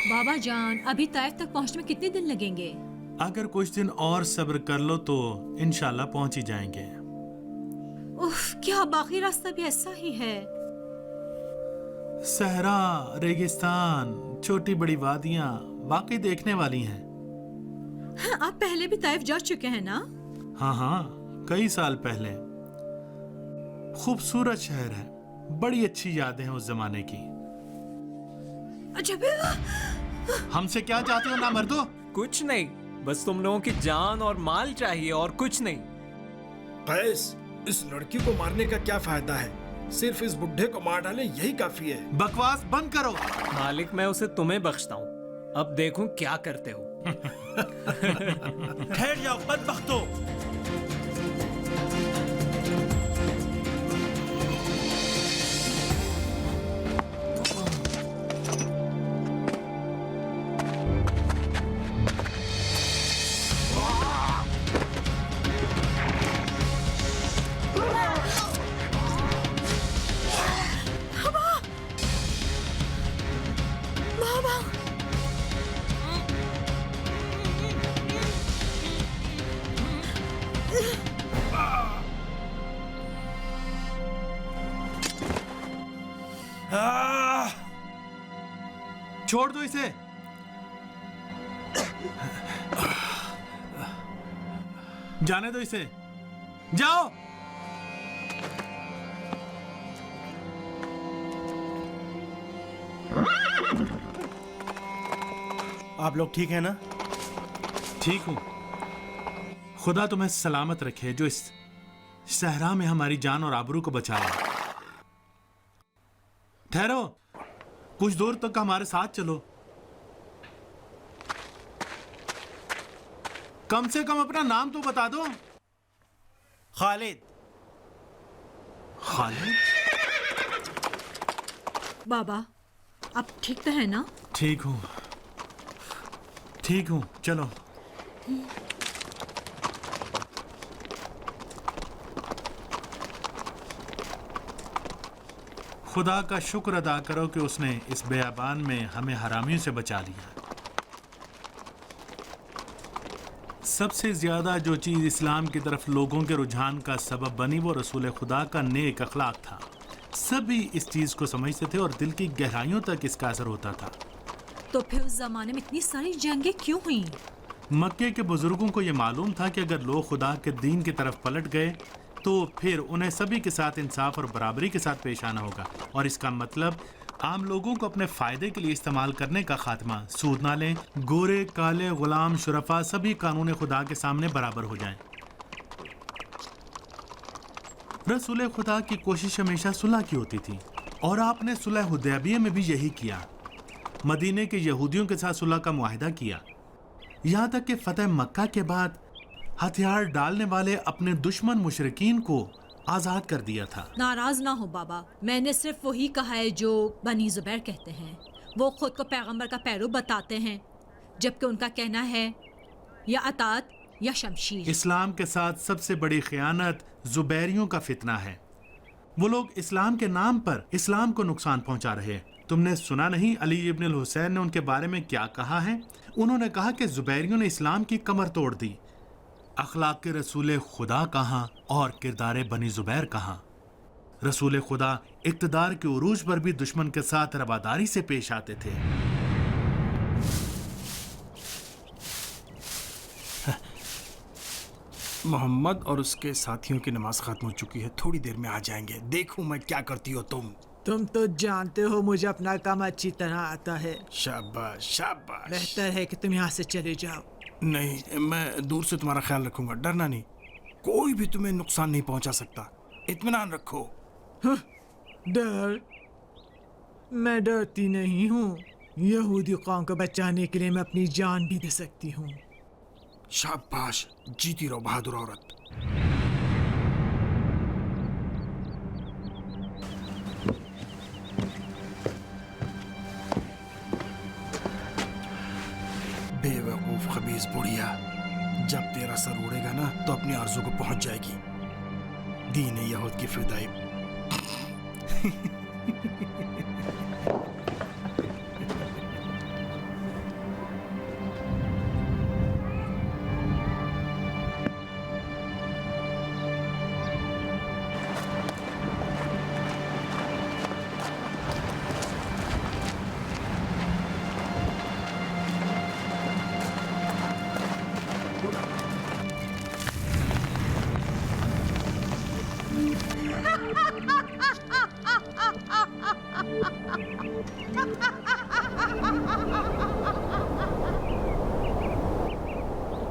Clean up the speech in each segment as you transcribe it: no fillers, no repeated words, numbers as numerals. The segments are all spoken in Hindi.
बाबा जान, अभी ताइफ तक पहुंचने में कितने दिन लगेंगे? अगर कुछ दिन और सब्र कर लो तो इंशाल्लाह पहुंच ही जाएंगे। उफ, क्या बाकी रास्ता भी ऐसा ही है? सहरा, रेगिस्तान, छोटी बड़ी वादियां वाकई देखने वाली हैं। हाँ, आप पहले भी ताइफ जा चुके हैं ना? हाँ हाँ, कई साल पहले। खूबसूरत शहर है, बड़ी अच्छी यादें हैं उस जमाने की। हमसे क्या चाहते हो ना मर्दो? कुछ नहीं, बस तुम लोगों की जान और माल चाहिए और कुछ नहीं। कैस, इस लड़की को मारने का क्या फायदा है? सिर्फ इस बुढ़े को मार डाले यही काफी है। बकवास बंद करो। मालिक, मैं उसे तुम्हें बख्शता हूँ, अब देखूं क्या करते हो। ठहर जाओ बदबख्तो। छोड़ दो इसे। जाने दो इसे, जाओ। आप लोग ठीक हैं ना? ठीक हूं। खुदा तुम्हें सलामत रखे जो इस सहरा में हमारी जान और आबरू को बचाया। ठहरो, कुछ दूर तक हमारे साथ चलो। कम से कम अपना नाम तो बता दो। खालिद। खालिद? बाबा, आप ठीक तो है ना? ठीक हूं, ठीक हूं, चलो। खुदा का शुक्र अदा करो कि उसने इस बेयाबान में हमें हरामियों से बचा लिया। सबसे ज्यादा जो चीज इस्लाम की तरफ लोगों के रुझान का सबब बनी वो रसूल खुदा का नेक अखलाक था। सभी इस चीज को समझते थे और दिल की गहराइयों तक इसका असर होता था। तो फिर उस जमाने में इतनी सारी जंगें क्यों हुई? मक्के के बुजुर्गों को यह मालूम था कि अगर लोग खुदा के दीन की तरफ पलट गए तो फिर उन्हें सभी के साथ इंसाफ और बराबरी के साथ पेश आना होगा, और इसका मतलब आम लोगों को अपने फायदे के लिए इस्तेमाल करने का खात्मा। सूद ना लें, गोरे काले गुलाम शुरफा सभी कानून खुदा के सामने बराबर हो जाएं। रसूल खुदा की कोशिश हमेशा सुलह की होती थी और आपने सुलह हुदैबिया में भी यही किया। मदीने के यहूदियों के साथ सुलह का मुआहिदा किया, यहाँ तक कि फतेह मक्का के बाद हथियार डालने वाले अपने दुश्मन मुशरिकीन को आजाद कर दिया था। नाराज ना हो बाबा, मैंने सिर्फ वही कहा है जो बनी जुबैर कहते हैं। वो खुद को पैगंबर का पैरो बताते हैं, जबकि उनका कहना है या अतात या शमशीर। इस्लाम के साथ सबसे बड़ी खयानत जुबैरियों का फितना है। वो लोग इस्लाम के नाम पर इस्लाम को नुकसान पहुंचा रहे हैं। तुमने सुना नहीं अली इब्न हुसैन ने उनके बारे में क्या कहा है? उन्होंने कहा कि जुबैरियों ने इस्लाम की कमर तोड़ दी। अखलाक के रसूल खुदा कहाँ और किरदार बनी जुबैर कहाँ? रसूल खुदा इक्तदार के उरूज पर भी दुश्मन के साथ रवादारी से पेश आते थे। मोहम्मद और उसके साथियों की नमाज खत्म हो चुकी है, थोड़ी देर में आ जाएंगे। देखूं मैं क्या करती हो तुम तो जानते हो मुझे अपना काम अच्छी तरह आता है। शाबाश शाबाश। बेहतर है कि तुम यहाँ से चले जाओ। नहीं, मैं दूर से तुम्हारा ख्याल रखूंगा, डरना नहीं। कोई भी तुम्हें नुकसान नहीं पहुंचा सकता, इत्मीनान रखो। डर? मैं डरती नहीं हूँ। यहूदी कौम को बचाने के लिए मैं अपनी जान भी दे सकती हूँ। शाबाश, जीती रहो बहादुर औरत। बेवकूफ खबीज बुढ़िया, जब तेरा सर उड़ेगा ना तो अपनी आरज़ू को पहुंच जाएगी। दीन यहूद की फिदाई।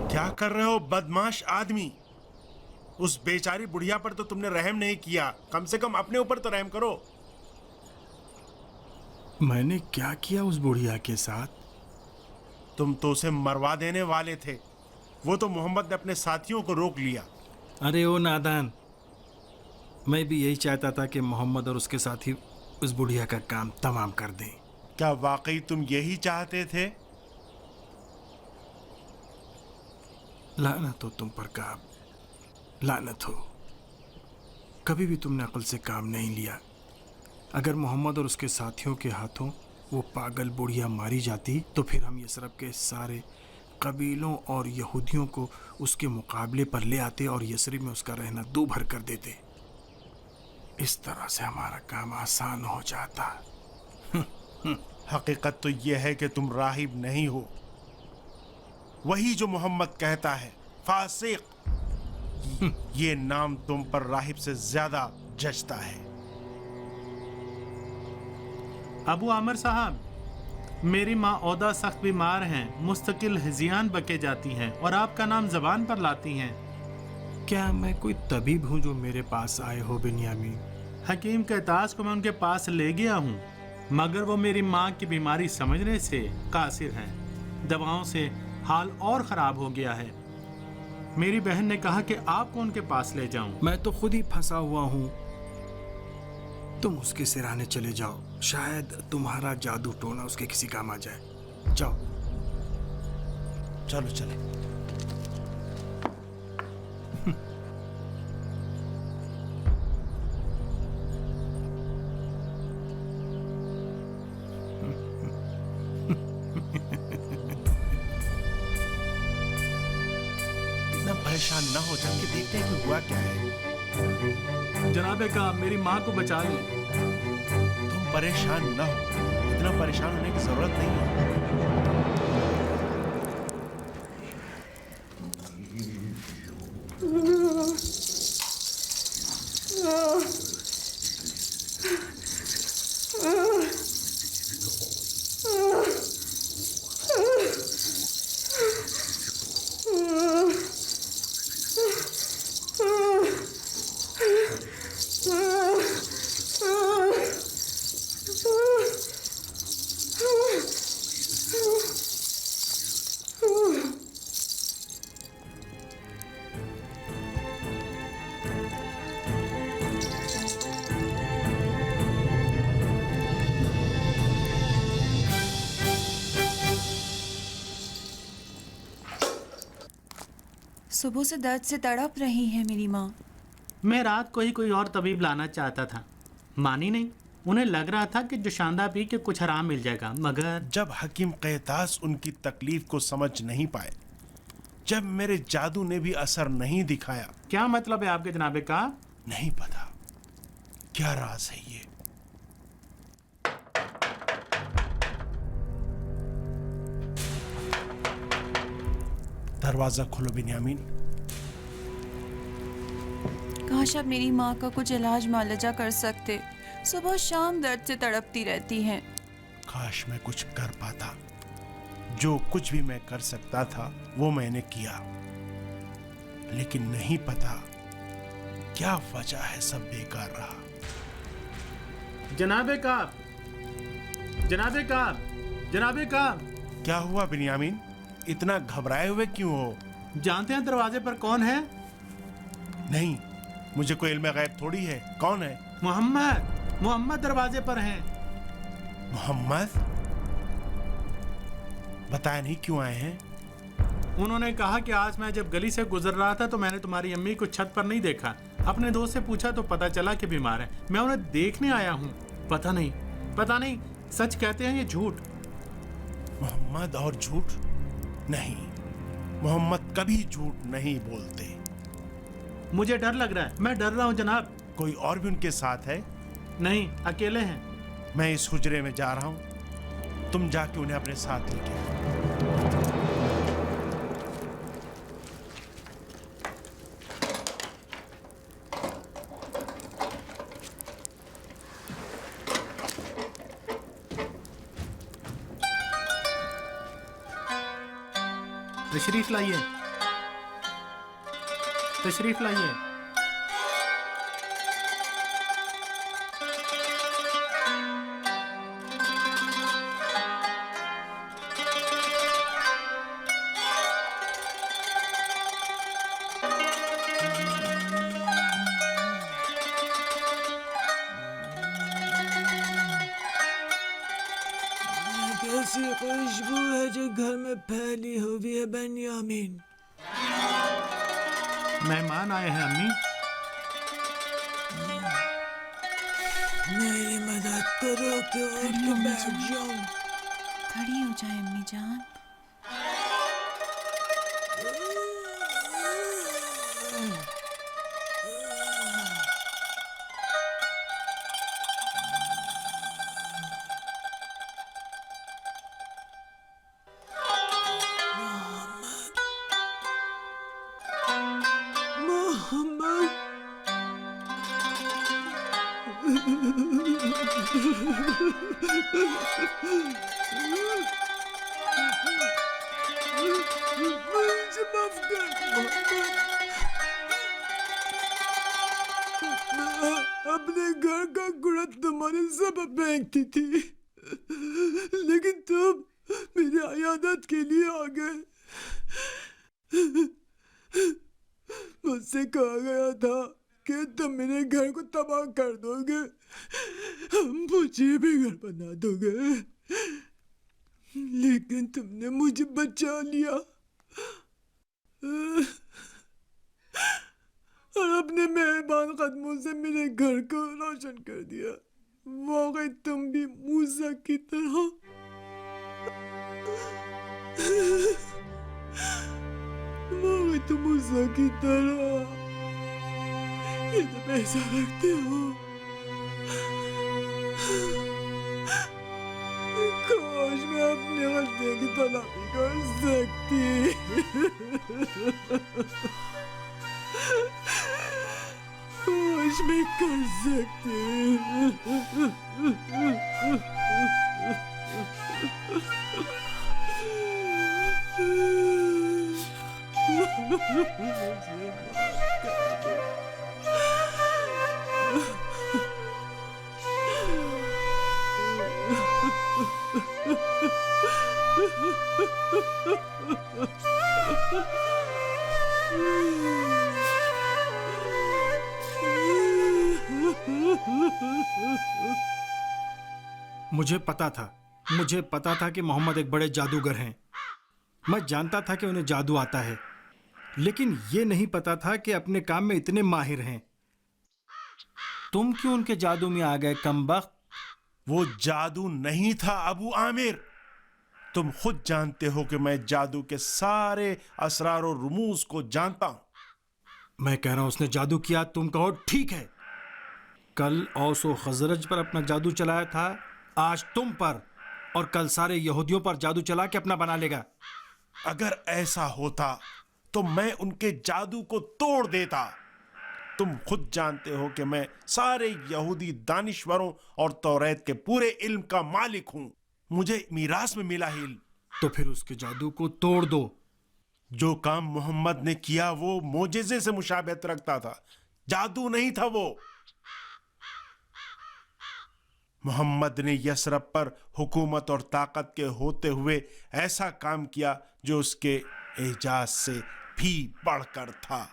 क्या कर रहे हो बदमाश आदमी? उस बेचारी बुढ़िया पर तो तुमने रहम नहीं किया, कम से कम अपने ऊपर तो रहम करो। मैंने क्या किया उस बुढ़िया के साथ? तुम तो उसे मरवा देने वाले थे, वो तो मोहम्मद ने अपने साथियों को रोक लिया। अरे ओ नादान, मैं भी यही चाहता था कि मोहम्मद और उसके साथी उस बुढ़िया का काम तमाम कर दें। क्या वाकई तुम यही चाहते थे? लानत हो तुम पर काब, लानत हो। कभी भी तुमने अक्ल से काम नहीं लिया। अगर मोहम्मद और उसके साथियों के हाथों वो पागल बुढ़िया मारी जाती तो फिर हम यसरब के सारे कबीलों और यहूदियों को उसके मुकाबले पर ले आते और यसरब में उसका रहना दो भर कर देते। इस तरह से हमारा काम आसान हो जाता। हकीकत तो यह है कि तुम राहिब नहीं हो, वही जो मोहम्मद कहता है, फासिक। ये नाम तुम पर राहिब से ज्यादा जचता है। अबू आमिर साहब, मेरी माँ ओदा सख्त बीमार हैं, मुस्तकिल हिजियान बके जाती हैं और आपका नाम जबान पर लाती हैं। क्या मैं कोई तबीब हूँ जो मेरे पास आए हो बिन्यामीन? हकीम कहतास को मैं उनके पास ले गया हूँ, मगर वो मेरी माँ की बीमारी समझने से कासिर हैं। दवाओं से हाल और ख़राब हो गया है। मेरी बहन ने कहा कि आपको उनके पास ले जाऊं। मैं तो खुद ही फंसा हुआ हूँ। तुम उसके सिराने चले जाओ, शायद तुम्हारा जादू टोना उसके किसी काम आ जाए। जाओ। चलो चले। परेशान ना हो, चल के देखते हैं कि हुआ क्या है। जनाबे का मेरी माँ को बचा ले। तुम परेशान ना हो, इतना परेशान होने की जरूरत नहीं है। सुबह से दर्द से तड़प रही है मेरी माँ। मैं रात को ही कोई और तबीब लाना चाहता था, मानी नहीं। उन्हें लग रहा था कि जोशांदा पी के कुछ आराम मिल जाएगा, मगर जब हकीम कहतास उनकी तकलीफ को समझ नहीं पाए जब मेरे जादू ने भी असर नहीं दिखाया। क्या मतलब है आपके जनाबे का? नहीं पता क्या राज है ये। दरवाजा खोलो बिन्यामीन। काश आप मेरी माँ का कुछ इलाज मालजा कर सकते। सुबह शाम दर्द से तड़पती रहती हैं। काश मैं कुछ कर पाता। जो कुछ भी मैं कर सकता था वो मैंने किया, लेकिन नहीं पता क्या वजह है सब बेकार रहा। जनाबे का, जनाबे का, जनाबे का। क्या हुआ बिन्यामीन? इतना घबराए हुए क्यों हो? जानते हैं दरवाजे पर कौन है? नहीं, मुझे कोई इल्म गैब थोड़ी है। कौन है? मोहम्मद। मोहम्मद दरवाजे पर हैं। मोहम्मद? बताया नहीं क्यों आए हैं? उन्होंने कहा कि आज मैं जब गली से गुजर रहा था तो मैंने तुम्हारी अम्मी को छत पर नहीं देखा। अपने दोस्त से पूछा तो पता चला कि बीमार है। मैं उन्हें देखने आया हूँ। पता नहीं सच कहते हैं ये झूठ। मोहम्मद और झूठ? नहीं, मोहम्मद कभी झूठ नहीं बोलते। मुझे डर लग रहा है। मैं डर रहा हूँ जनाब। कोई और भी उनके साथ है? नहीं, अकेले हैं। मैं इस हुजरे में जा रहा हूँ, तुम जाके उन्हें अपने साथ लेके आओ। तशरीफ लाइए, तशरीफ लाइए। कैसी खुशबू है जो घर में फैली हुई है बेन्यामीन। मेहमान आए हैं अम्मी। मेरी मदद करो कि उठ के बैठ जाऊं। खड़ी हो जाए अम्मी जान। मोहम्मद, मुझे माफ कर मोहम्मद। मैं अपने घर का कूड़ा तुम्हारे सब फेंकती थी, लेकिन तुम मेरी इयादत के लिए आ गए। मुझसे कहा गया था कि तुम मेरे घर को तबाह कर दोगे, मुझे भी घर बना दोगे, लेकिन तुमने मुझे बचा लिया और अपने मेहरबान कदमों से मेरे घर को रोशन कर दिया। वाकई तुम भी मूसा की तरह वाकई तुम मूसा की तरह ये तो पैसा रखते हो। काश मैं अपने गलती की तलाशी कर सकती। काश मैं कर सकती। मुझे पता था कि मोहम्मद एक बड़े जादूगर हैं। मैं जानता था कि उन्हें जादू आता है, लेकिन ये नहीं पता था कि अपने काम में इतने माहिर हैं। तुम क्यों उनके जादू में आ गए कमबख्त? वो जादू नहीं था अबू आमिर, तुम खुद जानते हो कि मैं जादू के सारे असरार और रुमूज को जानता हूं। मैं कह रहा हूं उसने जादू किया, तुम कहो ठीक है। कल औस व खजरज पर अपना जादू चलाया था, आज तुम पर, और कल सारे यहूदियों पर जादू चला के अपना बना लेगा। अगर ऐसा होता तो मैं उनके जादू को तोड़ देता। तुम खुद जानते हो कि मैं सारे यहूदी दानिश्वरों और तौरात के पूरे इल्म का मालिक हूं। मुझे मीरास में मिला है इल्म। तो फिर उसके जादू को तोड़ दो। जो काम मोहम्मद ने किया वो मोजेजे से मुशाबहत रखता था, जादू नहीं था वो। मोहम्मद ने यसरब पर हुकूमत और ताकत के होते हुए ऐसा काम किया जो उसके एजाज से भी बढ़कर था।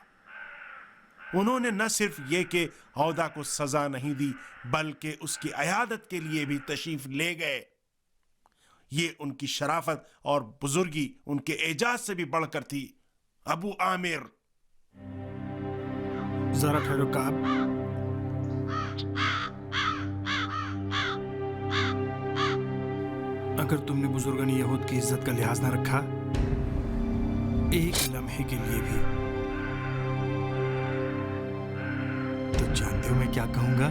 उन्होंने न सिर्फ ये कि औदा को सजा नहीं दी, बल्कि उसकी अयादत के लिए भी तशरीफ ले गए। ये उनकी शराफत और बुजुर्गी उनके एजाज से भी बढ़कर थी। अबू आमिर, जरा ठहरो काब। अगर तुमने बुजुर्गन यहूद की इज्जत का लिहाज ना रखा एक लम्हे के लिए भी, तो जानते हो मैं क्या कहूंगा?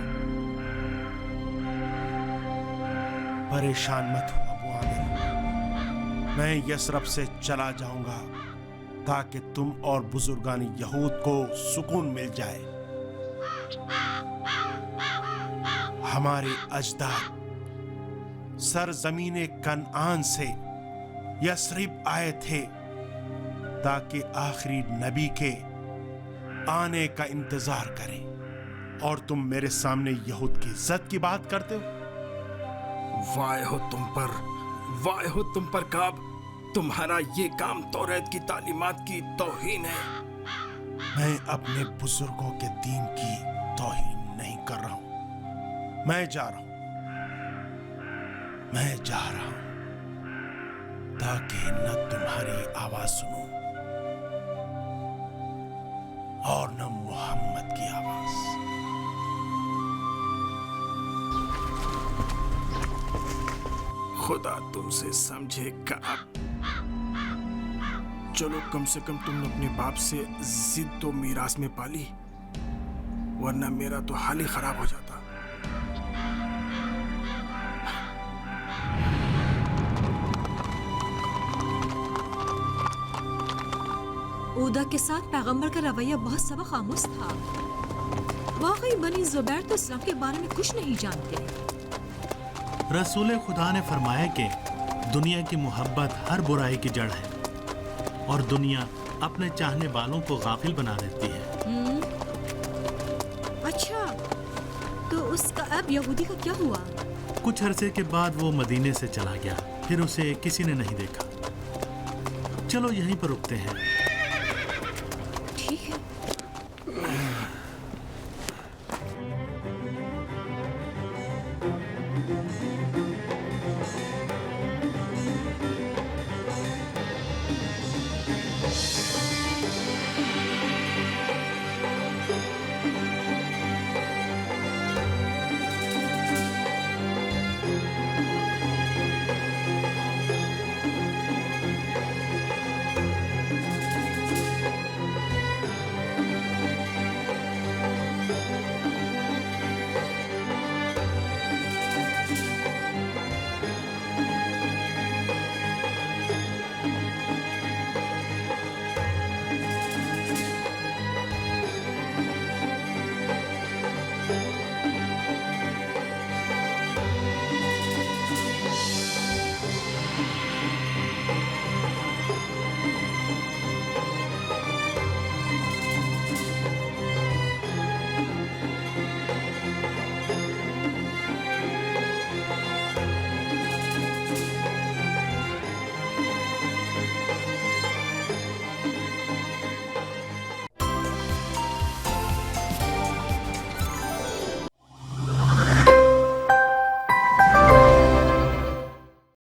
परेशान मत हो अबू आमिर, मैं यसरब से चला जाऊंगा ताकि तुम और बुजुर्गान यहूद को सुकून मिल जाए। हमारे अजदाद सरजमीने कनआन से यसरिब आए थे ताकि आखिरी नबी के आने का इंतजार करें, और तुम मेरे सामने यहूद की इज्जत की बात करते हो। वाह हो तुम पर, वाह हो तुम पर काब। तुम्हारा ये काम तौरात की तालीमात की तौहीन है। मैं अपने बुजुर्गों के दीन की तौहीन नहीं कर रहा हूं। मैं जा रहा हूं ताकि न तुम्हारी आवाज सुनूं और न मोहम्मद की आवाज। खुदा तुमसे समझे काब। चलो कम से कम तुमने अपने बाप से जिद तो मीरास में पाली, वरना मेरा तो हाल ही खराब हो जाता। ऊदा के साथ पैगंबर का रवैया बहुत सबक आमूज था। वाकई बनी जुबैर तो इस्लाम के बारे में कुछ नहीं जानते। रसूल खुदा ने फरमाया कि दुनिया की मोहब्बत हर बुराई की जड़ है, और दुनिया अपने चाहने वालों को गाफिल बना देती है। अच्छा, तो उसका अब यहूदी का क्या हुआ? कुछ अरसे के बाद वो मदीने से चला गया, फिर उसे किसी ने नहीं देखा। चलो यहीं पर रुकते हैं। ठीक है।